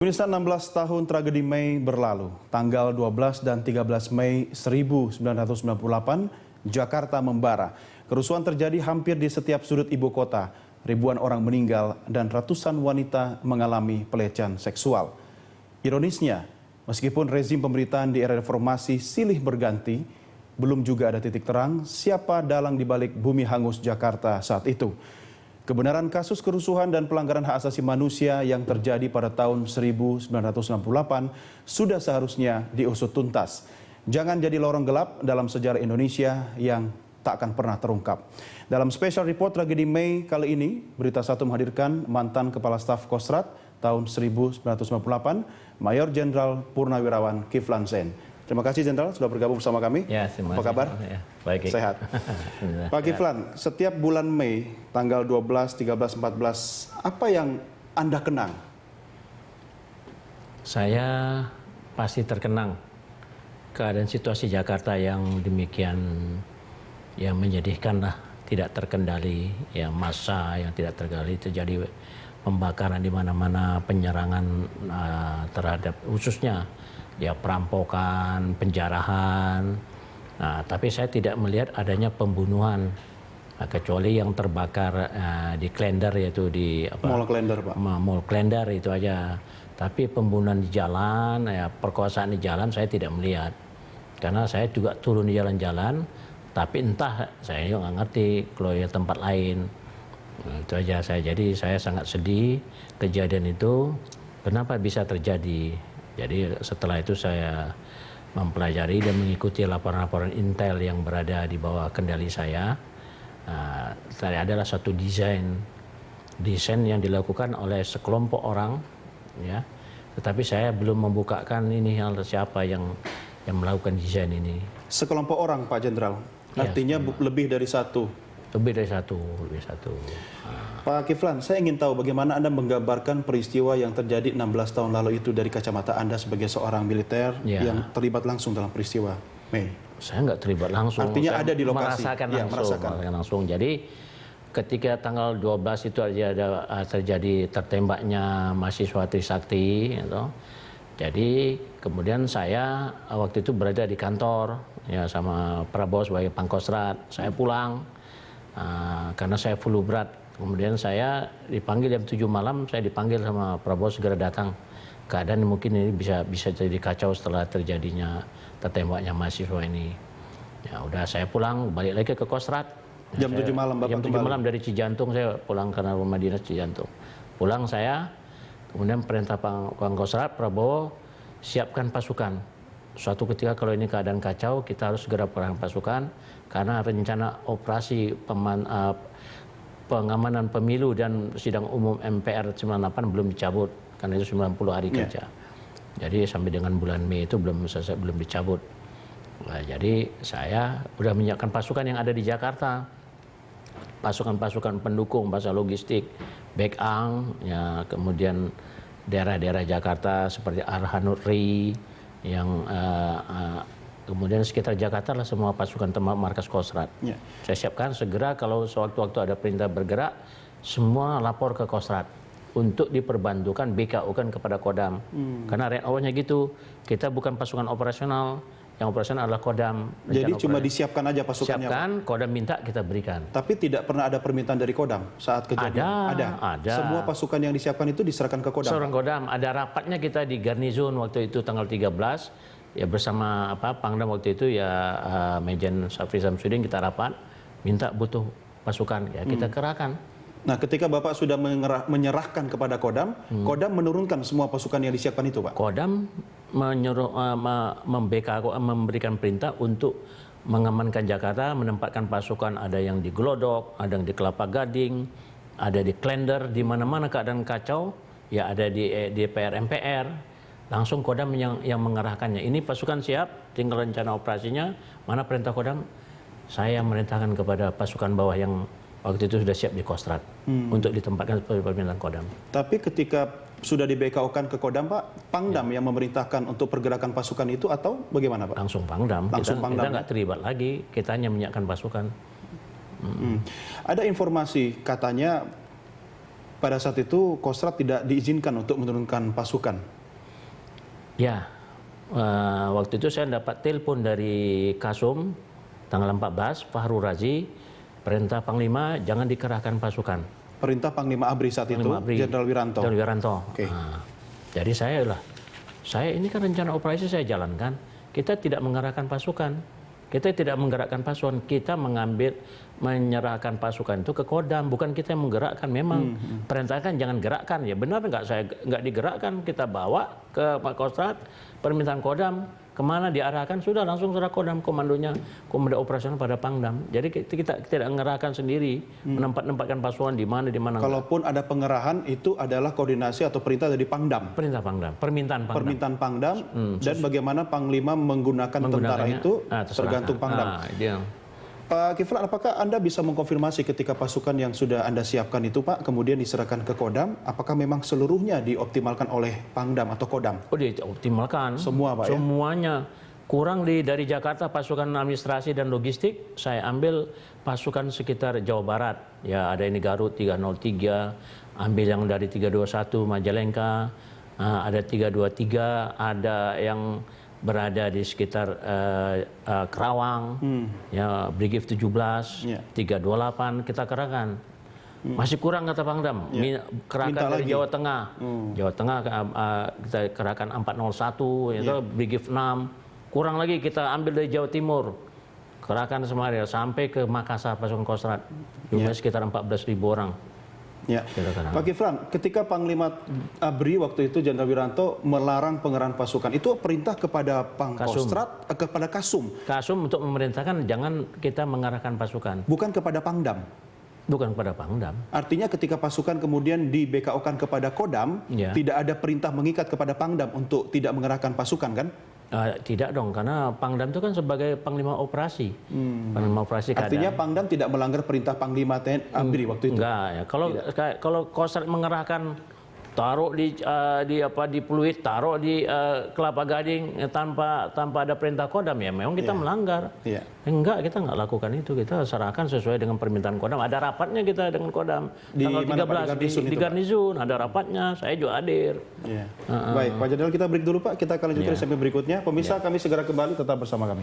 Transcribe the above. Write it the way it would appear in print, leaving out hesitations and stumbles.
Pemirsa, 16 tahun tragedi Mei berlalu. Tanggal 12 dan 13 Mei 1998, Jakarta membara. Kerusuhan terjadi hampir di setiap sudut ibu kota. Ribuan orang meninggal dan ratusan wanita mengalami pelecehan seksual. Ironisnya, meskipun rezim pemerintahan di era reformasi silih berganti, belum juga ada titik terang siapa dalang di balik bumi hangus Jakarta saat itu. Kebenaran kasus kerusuhan dan pelanggaran hak asasi manusia yang terjadi pada tahun 1998 sudah seharusnya diusut tuntas. Jangan jadi lorong gelap dalam sejarah Indonesia yang tak akan pernah terungkap. Dalam special report tragedi Mei kali ini, Berita Satu menghadirkan mantan Kepala Staf Kostrad tahun 1998, Mayor Jenderal Purnawirawan Kiflan Zain. Terima kasih Jenderal sudah bergabung bersama kami. Ya, terima kasih. Apa kabar? Ya, baik. Sehat. Pak Kiflan, setiap bulan Mei, tanggal 12, 13, 14, apa yang Anda kenang? Saya pasti terkenang keadaan situasi Jakarta yang demikian yang menyedihkan lah, tidak terkendali, ya massa yang tidak terkendali, terjadi pembakaran di mana-mana, penyerangan terhadap khususnya ya perampokan, penjarahan. Nah, tapi saya tidak melihat adanya pembunuhan kecuali yang terbakar di Klender, yaitu di Mall Klender, Pak. Mall Klender itu aja. Tapi pembunuhan di jalan, ya perkosaan di jalan saya tidak melihat. Karena saya juga turun di jalan-jalan, tapi entah saya juga nggak ngerti kalau ya tempat lain. Nah, itu aja jadi saya sangat sedih kejadian itu. Kenapa bisa terjadi? Jadi setelah itu saya mempelajari dan mengikuti laporan-laporan intel yang berada di bawah kendali saya. Saya adalah satu desain yang dilakukan oleh sekelompok orang, ya. Tetapi saya belum membukakan ini siapa yang melakukan desain ini. Sekelompok orang, Pak Jenderal. Artinya ya, lebih dari satu. Lebih dari satu. Pak Kiflan, saya ingin tahu bagaimana Anda menggambarkan peristiwa yang terjadi 16 tahun lalu itu dari kacamata Anda sebagai seorang militer yang terlibat langsung dalam peristiwa Mei. Saya nggak terlibat langsung. Artinya saya ada di lokasi. Merasakan langsung. Jadi ketika tanggal 12 itu ada terjadi tertembaknya mahasiswa Trisakti, gitu. Jadi kemudian saya waktu itu berada di kantor ya sama Prabowo sebagai Pangkostrat. Saya pulang karena saya flu berat. Kemudian saya dipanggil jam 7 malam, saya dipanggil sama Prabowo segera datang. Keadaan mungkin ini bisa jadi kacau setelah terjadinya tertembaknya mahasiswa ini. Ya udah saya pulang, balik lagi ke Kostrad. Jam 7 malam Bapak Jam 7 malam dari Cijantung saya pulang karena rumah dinas Cijantung. Pulang saya, kemudian perintah Pangkostrat, Prabowo siapkan pasukan. Suatu ketika kalau ini keadaan kacau, kita harus segera perang pasukan karena rencana operasi pengamanan pemilu dan sidang umum MPR 98 belum dicabut karena itu 90 hari kerja. Jadi sampai dengan bulan Mei itu belum dicabut. Nah, jadi saya sudah menyiapkan pasukan yang ada di Jakarta. Pasukan-pasukan pendukung, bahasa logistik, Bekang, ya, kemudian daerah-daerah Jakarta seperti Arhanutri, yang kemudian sekitar Jakarta lah semua pasukan markas Kostrad. Saya siapkan segera kalau sewaktu-waktu ada perintah bergerak, semua lapor ke Kostrad untuk diperbantukan BKU kan kepada Kodam. Karena red awalnya gitu, kita bukan pasukan operasional, yang operasional adalah Kodam. Jadi cuma disiapkan aja pasukannya. Siapkan, Kodam minta kita berikan. Tapi tidak pernah ada permintaan dari Kodam saat kejadian? Ada. Semua pasukan yang disiapkan itu diserahkan ke Kodam? Seorang Kodam, ada rapatnya kita di Garnizon waktu itu tanggal 13, ya bersama Pangdam waktu itu ya Mejen Safri Samsudin kita rapat, minta butuh pasukan, ya kita kerahkan. Nah, ketika Bapak sudah menyerahkan kepada Kodam, Kodam menurunkan semua pasukan yang disiapkan itu, Pak? Kodam memberikan perintah untuk mengamankan Jakarta, menempatkan pasukan, ada yang di Glodok, ada yang di Kelapa Gading, ada di Klender, di mana-mana keadaan kacau, ya ada di DPR MPR, langsung Kodam yang mengarahkannya. Ini pasukan siap, tinggal rencana operasinya, mana perintah Kodam, saya merintahkan kepada pasukan bawah yang waktu itu sudah siap di Kostrad untuk ditempatkan sebagai permintaan Kodam. Tapi ketika sudah di BKU-kan ke Kodam, Pak, Pangdam yang memerintahkan untuk pergerakan pasukan itu atau bagaimana, Pak? Langsung Pangdam. Langsung kita nggak terlibat lagi, kita hanya menyiapkan pasukan. Ada informasi katanya pada saat itu Kostrad tidak diizinkan untuk menurunkan pasukan. Ya, waktu itu saya dapat telepon dari Kasum tanggal 14, Fahru Razi, perintah Panglima jangan dikerahkan pasukan. Perintah Panglima ABRI saat itu, Jenderal Wiranto. Jenderal Wiranto. Oke. Jadi saya ini kan rencana operasi saya jalankan. Kita tidak mengerahkan pasukan. Kita tidak menggerakkan pasukan. Kita menyerahkan pasukan itu ke Kodam. Bukan kita yang menggerakkan. Memang perintahkan jangan gerakkan. Ya benar nggak digerakkan. Kita bawa ke Pak Kostrad. Permintaan Kodam. Kemana diarahkan sudah langsung serah Kodam komandonya, komando operasional pada Pangdam. Jadi kita tidak mengerahkan sendiri, menempatkan pasukan di mana. Kalaupun ada pengerahan itu adalah koordinasi atau perintah dari Pangdam. Perintah Pangdam, permintaan Pangdam. Dan bagaimana Panglima menggunakan tentara itu tergantung Pangdam. Pak Kiflan, apakah Anda bisa mengkonfirmasi ketika pasukan yang sudah Anda siapkan itu, Pak, kemudian diserahkan ke Kodam, apakah memang seluruhnya dioptimalkan oleh Pangdam atau Kodam? Oh, dioptimalkan. Semua, Pak, semuanya. Kurang dari Jakarta pasukan administrasi dan logistik, saya ambil pasukan sekitar Jawa Barat. Ya, ada ini Garut 303, ambil yang dari 321 Majalengka, ada 323, ada yang berada di sekitar Kerawang, ya Brigif 17, 328 kita kerahkan. Masih kurang kata Pangdam, kerahkan dari Jawa Tengah. Jawa Tengah kita kerahkan 401, itu Brigif 6. Kurang lagi kita ambil dari Jawa Timur, kerahkan Semarang sampai ke Makassar pasukan Kostrad. Jumlahnya sekitar 14.000 orang. Ya. Pak Kiflan, ketika Panglima ABRI waktu itu Jenderal Wiranto melarang pengerahan pasukan, itu perintah kepada Pangkostrat, kepada Kasum? Kasum untuk memerintahkan jangan kita mengarahkan pasukan. Bukan kepada Pangdam? Bukan kepada Pangdam. Artinya ketika pasukan kemudian di BKO-kan kepada Kodam, tidak ada perintah mengikat kepada Pangdam untuk tidak mengerahkan pasukan, kan? Tidak dong, karena Pangdam itu kan sebagai Panglima Operasi. Panglima Operasi keadaan. Artinya Pangdam tidak melanggar perintah Panglima TNI ABRI waktu itu? Enggak, ya. Kalau Kostrad mengerahkan taruh di Pluit, taruh di Kelapa Gading tanpa ada perintah Kodam, ya memang kita melanggar. Enggak, kita enggak lakukan itu. Kita serahkan sesuai dengan permintaan Kodam. Ada rapatnya kita dengan Kodam. Tanggal 13 di Garnizon ada rapatnya, saya juga hadir. Baik, Pak Jenderal, kita break dulu, Pak. Kita akan lanjutkan sampai berikutnya. Pemirsa, kami segera kembali, tetap bersama kami.